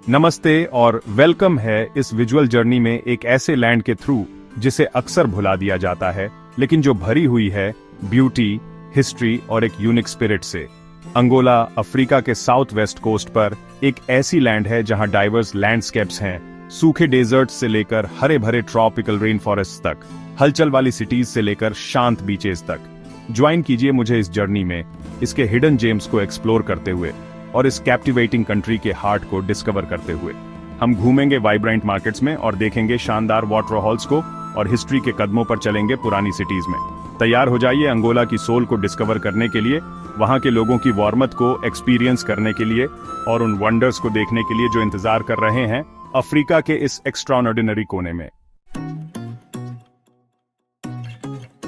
नमस्ते और वेलकम है इस विजुअल जर्नी में एक ऐसे लैंड के थ्रू जिसे अक्सर भुला दिया जाता है, लेकिन जो भरी हुई है ब्यूटी, हिस्ट्री और एक यूनिक स्पिरिट से। अंगोला अफ्रीका के साउथ वेस्ट कोस्ट पर एक ऐसी लैंड है जहां डाइवर्स लैंडस्केप्स हैं, सूखे डेजर्ट से लेकर हरे भरे ट्रॉपिकल रेन फॉरेस्ट तक, हलचल वाली सिटीज से लेकर शांत बीचेस तक। ज्वाइन कीजिए मुझे इस जर्नी में, इसके हिडन जेम्स को एक्सप्लोर करते हुए और इस कैप्टिवेटिंग कंट्री के हार्ट को डिस्कवर करते हुए। हम घूमेंगे वाइब्रेंट मार्केट्स में और देखेंगे शानदार वाटर हॉल्स को और हिस्ट्री के कदमों पर चलेंगे पुरानी सिटीज में। तैयार हो जाइए अंगोला की सोल को डिस्कवर करने के लिए, वहां के लोगों की वार्मथ को एक्सपीरियंस करने के लिए और उन वंडर्स को देखने के लिए जो इंतजार कर रहे हैं अफ्रीका के इस एक्स्ट्राऑर्डिनरी कोने में।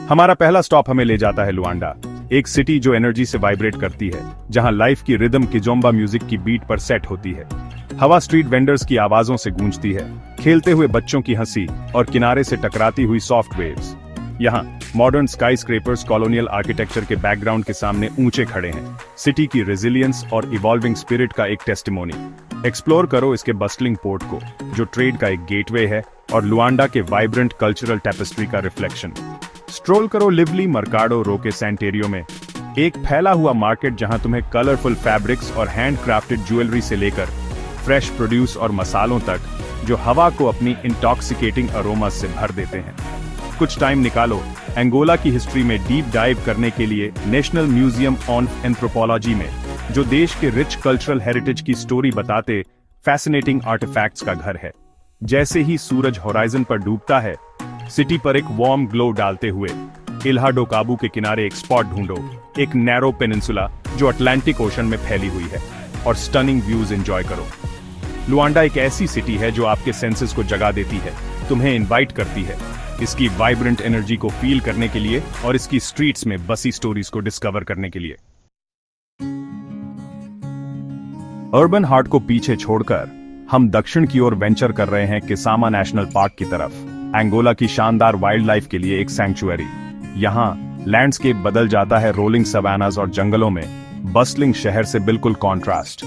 हमारा पहला स्टॉप हमें ले जाता है लुआंडा, एक सिटी जो एनर्जी से वाइब्रेट करती है, जहां लाइफ की रिदम किजोम्बा म्यूजिक की बीट पर सेट होती है। हवा स्ट्रीट वेंडर्स की आवाजों से गूंजती है, खेलते हुए बच्चों की हंसी और किनारे से टकराती हुई सॉफ्ट वेव्स। यहाँ modern sky scrapers colonial architecture के बैकग्राउंड के सामने ऊंचे खड़े हैं, सिटी की रेजिलियंस और इवॉल्विंग स्पिरिट का एक टेस्टिमोनी। एक्सप्लोर करो इसके बस्टलिंग पोर्ट को, जो ट्रेड का एक गेटवे है और लुआंडा के वाइब्रेंट कल्चरल टेपेस्ट्री का रिफ्लेक्शन। स्ट्रोल करो लिवली मर्काडो रोके सैंटेरियो में, एक फैला हुआ मार्केट जहां तुम्हें कलरफुल फैब्रिक्स और हैंडक्राफ्टेड ज्वेलरी से लेकर फ्रेश प्रोड्यूस और मसालों तक, जो हवा को अपनी इंटॉक्सिकेटिंग अरोमा से भर देते हैं। कुछ टाइम निकालो अंगोला की हिस्ट्री में डीप डाइव करने के लिए नेशनल म्यूजियम ऑन एंथ्रोपोलॉजी में, जो देश के रिच कल्चरल हेरिटेज की स्टोरी बताते फैसिनेटिंग आर्टिफैक्ट्स का घर है। जैसे ही सूरज होराइजन पर डूबता है, सिटी पर एक वार्म ग्लो डालते हुए इल्हा डो काबू के किनारे एक स्पॉट ढूंढो, एक नैरो पेनिनसुला जो अटलांटिक ओशन में फैली हुई है, और स्टनिंग व्यूज एंजॉय करो। लुआंडा एक ऐसी सिटी है जो आपके सेंसेस को जगा देती है, तुम्हें इनवाइट करती है इसकी वाइब्रेंट एनर्जी को फील करने के लिए और इसकी स्ट्रीट्स में बसी स्टोरीज को डिस्कवर करने के लिए। अर्बन हार्ट को पीछे छोड़कर हम दक्षिण की ओर वेंचर कर रहे हैं किसामा नेशनल पार्क की तरफ, अंगोला की शानदार वाइल्ड लाइफ के लिए एक सैंक्चुअरी। यहाँ लैंडस्केप बदल जाता है रोलिंग सवानास और जंगलों में, बस्टलिंग शहर से बिल्कुल कॉन्ट्रास्ट।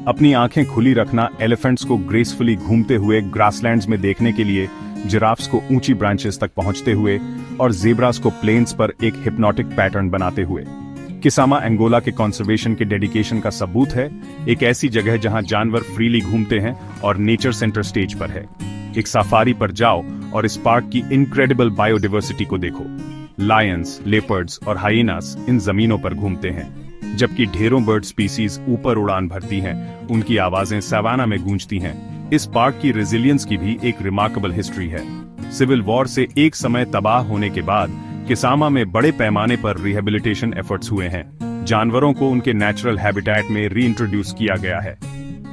अपनी आंखें खुली रखना एलिफेंट्स को ग्रेसफुली घूमते हुए ग्रासलैंड्स में देखने के लिए, जिराफ्स को ऊंची ब्रांचेस तक पहुंचते हुए और ज़ेब्रास को प्लेन्स पर एक हिप्नोटिक पैटर्न बनाते हुए। किसामा अंगोला के कंजर्वेशन के डेडिकेशन का सबूत है, एक ऐसी जगह जहां जानवर फ्रीली घूमते हैं और नेचर सेंटर स्टेज पर है। एक सफारी पर जाओ और इस पार्क की इनक्रेडिबल बायोडाइवर्सिटी को देखो। लायंस, लेपर्ड्स और हाइनास इन जमीनों पर घूमते हैं, जबकि ढेरों बर्ड स्पीसीज ऊपर उड़ान भरती हैं, उनकी आवाजें सवाना में गूंजती हैं। इस पार्क की रेजिलियंस की भी एक रिमार्केबल हिस्ट्री है। सिविल वॉर से एक समय तबाह होने के बाद किसामा में बड़े पैमाने पर रिहेबिलिटेशन एफर्ट्स हुए हैं। जानवरों को उनके नेचुरल हैबिटेट में रीइंट्रोड्यूस किया गया है।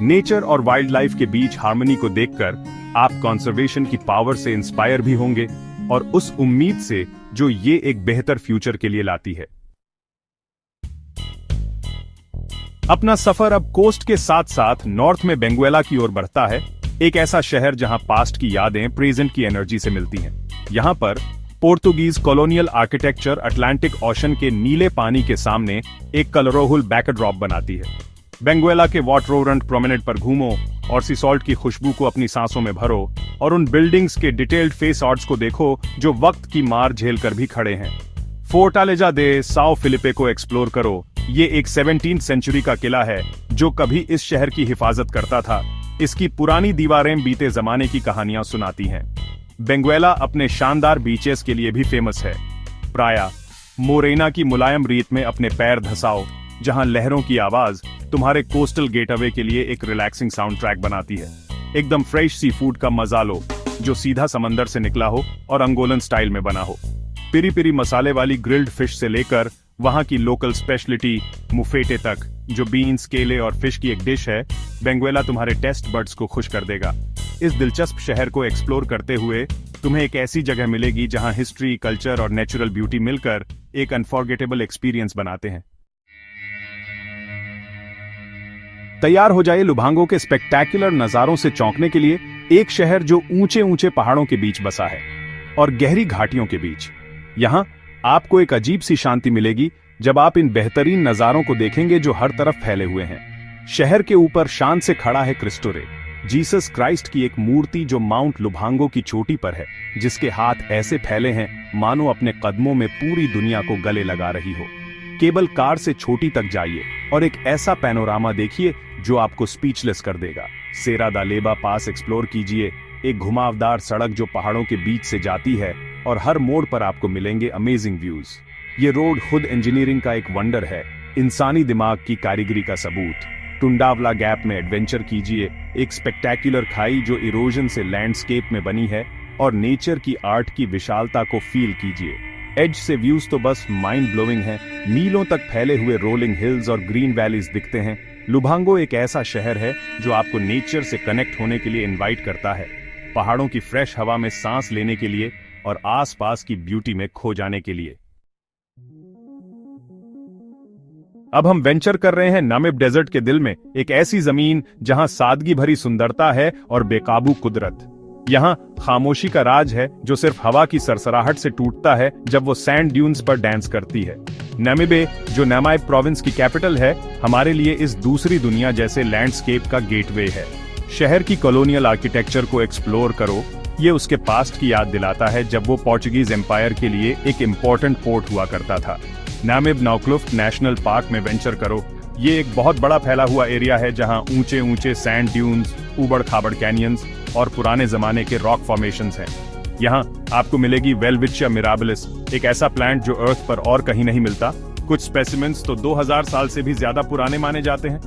नेचर और वाइल्ड लाइफ के बीच हार्मनी को देखकर आप कंजर्वेशन की पावर से इंस्पायर भी होंगे और उस उम्मीद से जो ये एक बेहतर फ्यूचर के लिए लाती है। अपना सफर अब कोस्ट के साथ साथ नॉर्थ में बेंगुएला की ओर बढ़ता है, एक ऐसा शहर जहां पास्ट की यादें प्रेजेंट की एनर्जी से मिलती हैं। यहां पर Portuguese colonial architecture Atlantic ocean के नीले पानी के सामने एक कलरफुल बैकड्रॉप बनाती है। बेंगुएला के वाटरफ्रंट प्रोमेनेड पर घूमो और सी सॉल्ट की खुशबू को अपनी सांसों में भरो और उन बिल्डिंग्स के डिटेल्ड फेस आर्ट्स को देखो जो वक्त की मार झेलकर भी खड़े हैं। फोर्टालेजा दे साओ फिलिपे को एक्सप्लोर करो। ये एक 17वीं सेंचुरी का किला है जो कभी इस शहर की हिफाजत करता था। इसकी पुरानी दीवारें बीते जमाने की कहानियां सुनाती हैं। बेंगुएला अपने शानदार बीचेस के लिए भी फेमस है। प्राया मोरेना की मुलायम रेत में अपने पैर धसाओ, जहां लहरों की आवाज तुम्हारे कोस्टल गेटअवे के लिए एक रिलैक्सिंग साउंड ट्रैक बनाती है। एकदम फ्रेश सी फूड का मजा लो जो सीधा समंदर से निकला हो और अंगोलन स्टाइल में बना हो। पिरी पिरी मसाले वाली ग्रिल्ड फिश से लेकर वहां की लोकल स्पेशलिटी मुफेटे तक, जो बीन्स, केले और फिश की एक डिश है, बेंगुएला तुम्हारे टेस्ट बड्स को खुश कर देगा। इस दिलचस्प शहर को एक्सप्लोर करते हुए तुम्हें एक ऐसी जगह मिलेगी जहां हिस्ट्री, कल्चर और नेचुरल ब्यूटी मिलकर एक अनफॉरगेटेबल एक्सपीरियंस बनाते हैं। तैयार हो जाइए लुभांगो के स्पेक्टैकुलर नजारों से चौंकने के लिए, एक शहर जो ऊंचे ऊंचे पहाड़ों के बीच बसा है और गहरी घाटियों के बीच। यहाँ आपको एक अजीब सी शांति मिलेगी जब आप इन बेहतरीन नजारों को देखेंगे जो हर तरफ फैले हुए हैं। शहर के ऊपर शान से खड़ा है क्रिस्टो रे, जीसस क्राइस्ट की एक मूर्ति जो माउंट लुभांगो की चोटी पर है, जिसके हाथ ऐसे फैले हैं मानो अपने कदमों में पूरी दुनिया को गले लगा रही हो। केबल कार से छोटी तक जाइए और एक ऐसा पैनोरामा देखिए जो आपको स्पीचलेस कर देगा। सेरा दा लेबा पास एक्सप्लोर कीजिए, एक घुमावदार सड़क जो पहाड़ों के बीच से जाती है और हर मोड़ पर आपको मिलेंगे अमेजिंग व्यूज। ये रोड खुद इंजीनियरिंग का एक वंडर है, इंसानी दिमाग की कारीगरी का सबूत। टुंडावला गैप में एडवेंचर कीजिए, एक स्पेक्टेक्युलर खाई जो इरोजन से लैंडस्केप में बनी है और नेचर की आर्ट की विशालता को फील कीजिए। एज से व्यूज तो बस माइंड ब्लोइंग हैं, मीलों तक फैले हुए रोलिंग हिल्स और ग्रीन वैलीज दिखते हैं। लुभांगो एक ऐसा शहर है जो आपको नेचर से कनेक्ट होने के लिए इनवाइट करता है, पहाड़ों की फ्रेश हवा में सांस लेने के लिए और आसपास की ब्यूटी में खो जाने के लिए। अब हम वेंचर कर रहे हैं नामिब डेजर्ट के दिल में, एक ऐसी जमीन जहां सादगी भरी सुंदरता है और बेकाबू कुदरत। यहां खामोशी का राज है जो सिर्फ हवा की सरसराहट से टूटता है जब वो सैंड ड्यून्स पर डांस करती है। नामिबे, जो नामाइब प्रोविंस की कैपिटल है, हमारे लिए इस दूसरी दुनिया जैसे लैंडस्केप का गेटवे है। शहर की कॉलोनियल आर्किटेक्चर को एक्सप्लोर करो, ये उसके पास्ट की याद दिलाता है जब वो पोर्चुगीज एम्पायर के लिए एक इम्पोर्टेंट पोर्ट हुआ करता था। नामिब नाउक्लुफ्ट नेशनल पार्क में वेंचर करो, ये एक बहुत बड़ा फैला हुआ एरिया है जहां ऊंचे ऊंचे सैंड ड्यून्स, उबड़ खाबड़ कैनियंस और पुराने जमाने के रॉक फॉर्मेशंस हैं। यहाँ आपको मिलेगी वेलविचिया मिराबिलिस, एक ऐसा प्लांट जो अर्थ पर और कहीं नहीं मिलता। कुछ स्पेसिमेंस तो 2000 साल से भी ज्यादा पुराने माने जाते हैं।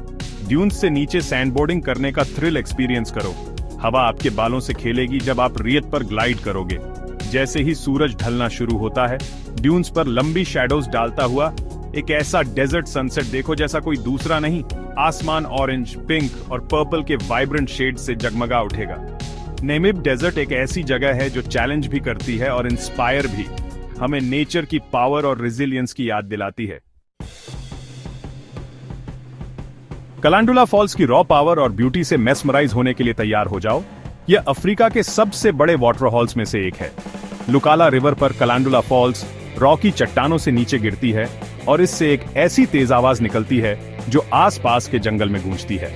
ड्यून्स से नीचे सैंडबोर्डिंग करने का थ्रिल एक्सपीरियंस करो, हवा आपके बालों से खेलेगी जब आप रेत पर ग्लाइड करोगे। जैसे ही सूरज ढलना शुरू होता है, ड्यून्स पर लंबी शैडोज डालता हुआ एक ऐसा डेजर्ट सनसेट देखो जैसा कोई दूसरा नहीं। आसमान ऑरेंज, पिंक और पर्पल के वाइब्रेंट शेड से जगमगा उठेगा। नामिब डेजर्ट एक ऐसी जगह है जो चैलेंज भी करती है और इंस्पायर भी, हमें नेचर की पावर और रेजिलियंस की याद दिलाती है। कलांडुला फॉल्स की रॉ पावर और ब्यूटी से मेस्मराइज होने के लिए तैयार हो जाओ। यह अफ्रीका के सबसे बड़े वाटरहॉल्स में से एक है। लुकाला रिवर पर कलांडुला फॉल्स रॉकी चट्टानों से नीचे गिरती है और इससे एक ऐसी तेज आवाज निकलती है जो आसपास के जंगल में गूंजती है।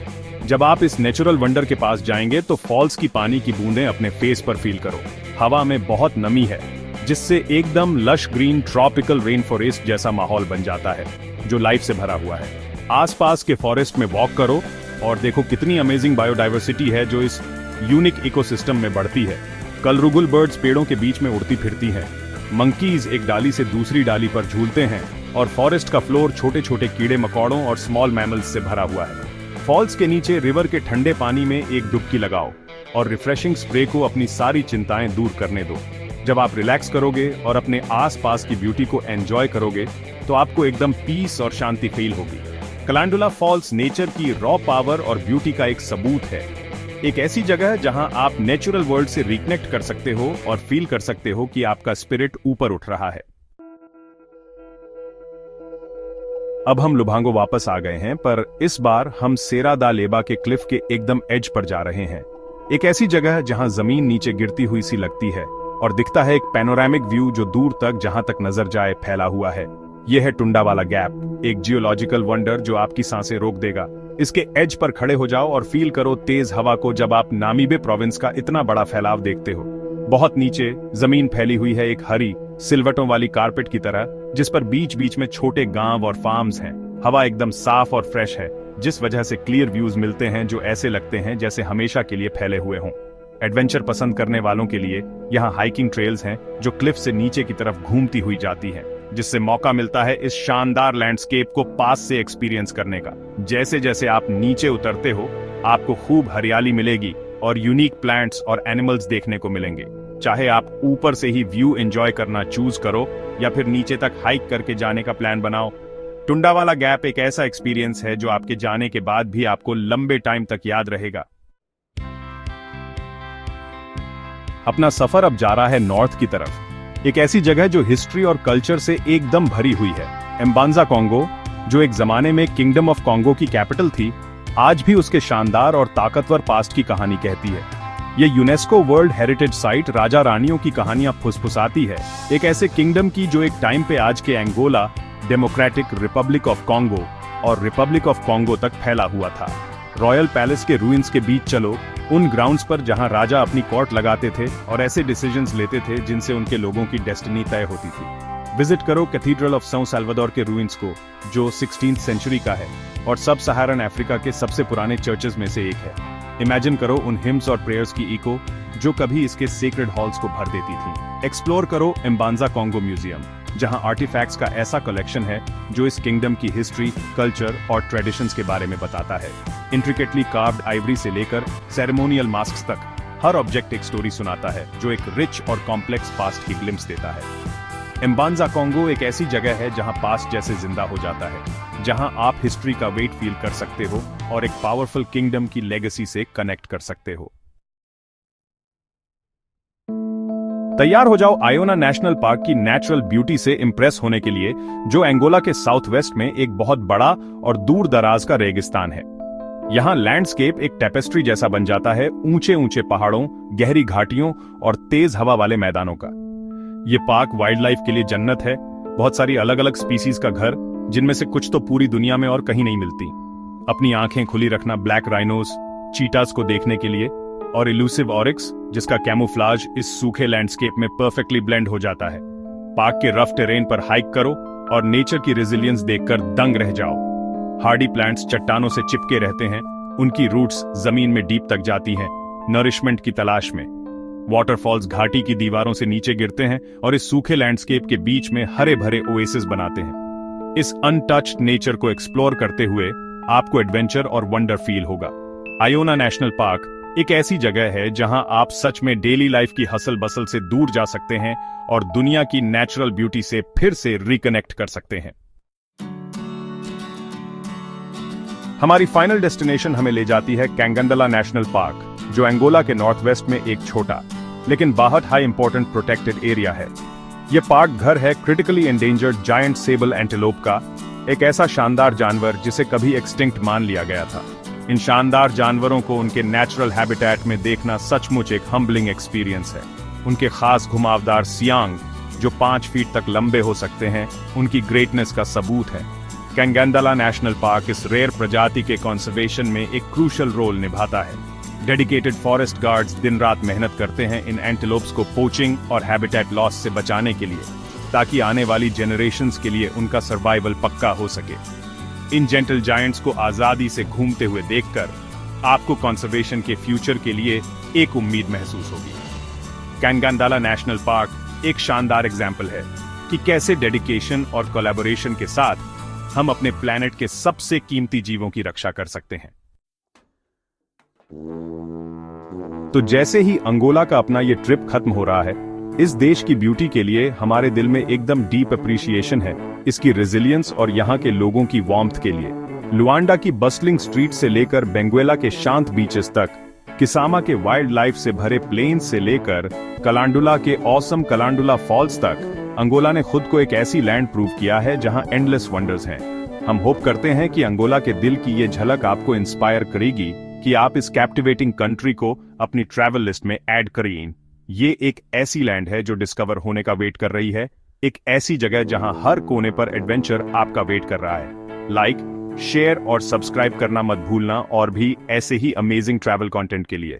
जब आप इस नेचुरल वंडर के पास जाएंगे तो फॉल्स की पानी की बूंदें अपने फेस पर फील करो। हवा में बहुत नमी है जिससे एकदम lush green tropical rain forest जैसा माहौल बन जाता है जो लाइफ से भरा हुआ है। आसपास के फॉरेस्ट में वॉक करो और देखो कितनी अमेजिंग बायोडाइवर्सिटी है जो इस यूनिक इकोसिस्टम में बढ़ती है। कलरुगुल बर्ड्स पेड़ों के बीच में उड़ती फिरती हैं, मंकीज एक डाली से दूसरी डाली पर झूलते हैं और फॉरेस्ट का फ्लोर छोटे छोटे कीड़े मकोड़ों और स्मॉल मैमल्स से भरा हुआ है। फॉल्स के नीचे रिवर के ठंडे पानी में एक डुबकी लगाओ और रिफ्रेशिंग स्प्रे को अपनी सारी चिंताएं दूर करने दो। जब आप रिलैक्स करोगे और अपने आसपास की ब्यूटी को एंजॉय करोगे तो आपको एकदम पीस और शांति फील होगी। कलांडुला फॉल्स नेचर की रॉ पावर और ब्यूटी का एक सबूत है, एक ऐसी जगह जहां आप नेचुरल वर्ल्ड से रिकनेक्ट कर सकते हो और फील कर सकते हो कि आपका स्पिरिट ऊपर उठ रहा है। अब हम लुभांगो वापस आ गए हैं, पर इस बार हम सेरा दा लेबा के क्लिफ के एकदम एज पर जा रहे हैं। एक ऐसी जगह जहां जमीन नीचे गिरती हुई सी लगती है और दिखता है एक पैनोरामिक व्यू जो दूर तक जहां तक नजर जाए फैला हुआ है। यह है टुंडावाला गैप, एक जियोलॉजिकल वंडर जो आपकी सांसें रोक देगा। इसके एज पर खड़े हो जाओ और फील करो तेज हवा को जब आप नामीबे प्रोविंस का इतना बड़ा फैलाव देखते हो। बहुत नीचे जमीन फैली हुई है एक हरी सिलवटों वाली कारपेट की तरह, जिस पर बीच बीच में छोटे गांव और फार्म्स हैं। हवा एकदम साफ और फ्रेश है, जिस वजह से क्लियर व्यूज मिलते हैं जो ऐसे लगते हैं जैसे हमेशा के लिए फैले हुए हों। एडवेंचर पसंद करने वालों के लिए यहाँ हाइकिंग ट्रेल्स हैं जो क्लिफ से नीचे की तरफ घूमती हुई जाती हैं, जिससे मौका मिलता है इस शानदार लैंडस्केप को पास से एक्सपीरियंस करने का। जैसे जैसे आप नीचे उतरते हो आपको खूब हरियाली मिलेगी और यूनिक प्लांट्स और एनिमल्स देखने को मिलेंगे। चाहे आप ऊपर से ही व्यू एंजॉय करना चूज करो या फिर नीचे तक हाइक करके जाने का प्लान बनाओ, टुंडावाला गैप एक ऐसा एक्सपीरियंस है जो आपके जाने के बाद भी आपको लंबे टाइम तक याद रहेगा। अपना सफर अब जा रहा है नॉर्थ की तरफ, एक ऐसी जगह जो हिस्ट्री और कल्चर से एकदम भरी हुई है। एम्बांजा कॉन्गो, जो एक जमाने में किंगडम ऑफ कॉन्गो की कैपिटल थी, आज भी उसके शानदार और ताकतवर पास्ट की कहानी कहती है। ये यूनेस्को वर्ल्ड हेरिटेज साइट राजा रानियों की कहानियां फुसफुसाती है, एक ऐसे किंगडम की जो एक टाइम पे आज के Angola, Democratic Republic of Congo और रिपब्लिक ऑफ कॉन्गो तक फैला हुआ था। रॉयल पैलेस के रूइंस के बीच चलो, उन ग्राउंड्स पर जहां राजा अपनी कोर्ट लगाते थे और ऐसे डिसीजंस लेते थे जिनसे उनके लोगों की डेस्टिनी तय होती थी। विजिट करो कैथीड्रल ऑफ सैन साल्वाडोर के रूइंस को, जो 16th सेंचुरी का है और सब सहारन अफ्रीका के सबसे पुराने चर्चेस में से एक है। इमेजिन करो उन हिम्स और प्रेयर्स की इको जो कभी इसके सेक्रेड हॉल्स को भर देती थी। एक्सप्लोर करो एम्बांजा कॉन्गो म्यूजियम, जहां आर्टिफैक्ट्स का ऐसा कलेक्शन है जो इस किंगडम की हिस्ट्री, कल्चर और ट्रेडिशंस के बारे में बताता है। इंट्रिकेटली कार्व्ड आइवरी से लेकर सेरेमोनियल मास्क्स तक, हर ऑब्जेक्ट एक स्टोरी सुनाता है जो एक रिच और कॉम्प्लेक्स पास्ट की ग्लिम्स देता है। एम्बांजा कॉन्गो एक ऐसी जगह है जहां पास्ट जैसे जिंदा हो जाता है, जहां आप हिस्ट्री का वेट फील कर सकते हो और एक पावरफुल किंगडम की लेगेसी से कनेक्ट कर सकते हो। तैयार हो जाओ आयोना नेशनल पार्क की नेचुरल ब्यूटी से इंप्रेस होने के लिए, जो अंगोला के साउथ वेस्ट में एक बहुत बड़ा और दूर दराज का रेगिस्तान है। यहां लैंडस्केप एक टेपेस्ट्री जैसा बन जाता है, ऊंचे ऊंचे पहाड़ों, गहरी घाटियों और तेज हवा वाले मैदानों का। ये पार्क वाइल्ड लाइफ के लिए जन्नत है, बहुत सारी अलग अलग स्पीसीज का घर, जिनमें से कुछ तो पूरी दुनिया में और कहीं नहीं मिलती। अपनी आंखें खुली रखना ब्लैक राइनोस, चीटास को देखने के लिए, और इलूसिव ऑरिक्स, जिसका कैमोफ्लाज इस सूखे लैंडस्केप में परफेक्टली ब्लेंड हो जाता है। पार्क के रफ टेरेन पर हाइक करो और नेचर की रेजिलियंस देखकर दंग रह जाओ। हार्डी प्लांट्स चट्टानों से चिपके रहते हैं, उनकी रूट्स जमीन में डीप तक जाती हैं, नरिशमेंट की तलाश में। वाटरफॉल्स घाटी की दीवारों से नीचे गिरते हैं और इस सूखे लैंडस्केप के बीच में हरे भरे ओएसिस बनाते हैं। इस अनटच्ड नेचर को एक्सप्लोर करते हुए आपको एडवेंचर और वंडर फील होगा। आयोना नेशनल पार्क एक ऐसी जगह है जहां आप सच में डेली लाइफ की हसल बसल से दूर जा सकते हैं और दुनिया की नेचुरल ब्यूटी से फिर से रिकनेक्ट कर सकते हैं। हमारी फाइनल डेस्टिनेशन हमें ले जाती है कैंगंडला नेशनल पार्क, जो अंगोला के नॉर्थ वेस्ट में एक छोटा लेकिन बहुत हाई इंपॉर्टेंट प्रोटेक्टेड एरिया है। यह पार्क घर है क्रिटिकली एंडेंजर्ड जायंट सेबल एंटेलोप का, एक ऐसा शानदार जानवर जिसे कभी एक्सटिंक्ट मान लिया गया था। इन शानदार जानवरों को उनके नेचुरल हैबिटेट में देखना सचमुच एक हम्बलिंग एक्सपीरियंस है। उनके खास घुमावदार सियांग, जो 5 फीट तक लंबे हो सकते हैं, उनकी ग्रेटनेस का सबूत है। कैंगंडला नेशनल पार्क इस रेयर प्रजाति के कंजर्वेशन में एक क्रूशियल रोल निभाता है। डेडिकेटेड फॉरेस्ट गार्ड्स दिन रात मेहनत करते हैं इन एंटेलोप्स को पोचिंग और हैबिटेट लॉस से बचाने के लिए, ताकि आने वाली जनरेशंस के लिए उनका सर्वाइवल पक्का हो सके। इन जेंटल जायंट्स को आजादी से घूमते हुए देखकर आपको कंजर्वेशन के फ्यूचर के लिए एक उम्मीद महसूस होगी। कैंगंडला नेशनल पार्क एक शानदार एग्जाम्पल है कि कैसे डेडिकेशन और कोलैबोरेशन के साथ हम अपने प्लेनेट के सबसे कीमती जीवों की रक्षा कर सकते हैं। तो जैसे ही अंगोला का अपना ये ट्रिप खत्म हो रहा है, इस देश की ब्यूटी के लिए हमारे दिल में एकदम डीप अप्रिशिएशन है, इसकी रेजिलियंस और यहाँ के लोगों की वार्मथ के लिए। लुआंडा की बस्टलिंग स्ट्रीट से लेकर बेंगुएला के शांत बीचेस तक, किसामा के वाइल्ड लाइफ से भरे प्लेन्स से लेकर कलांडुला के ऑसम कलांडुला फॉल्स तक, अंगोला ने खुद को एक ऐसी लैंड प्रूव किया है जहां एंडलेस वंडर्स हैं। हम होप करते हैं कि अंगोला के दिल की ये झलक आपको इंस्पायर करेगी कि आप इस कैप्टिवेटिंग कंट्री को अपनी ट्रैवल लिस्ट में ऐड करें। ये एक ऐसी लैंड है जो डिस्कवर होने का वेट कर रही है, एक ऐसी जगह जहां हर कोने पर एडवेंचर आपका वेट कर रहा है। लाइक, शेयर और सब्सक्राइब करना मत भूलना, और भी ऐसे ही अमेजिंग ट्रैवल कंटेंट के लिए।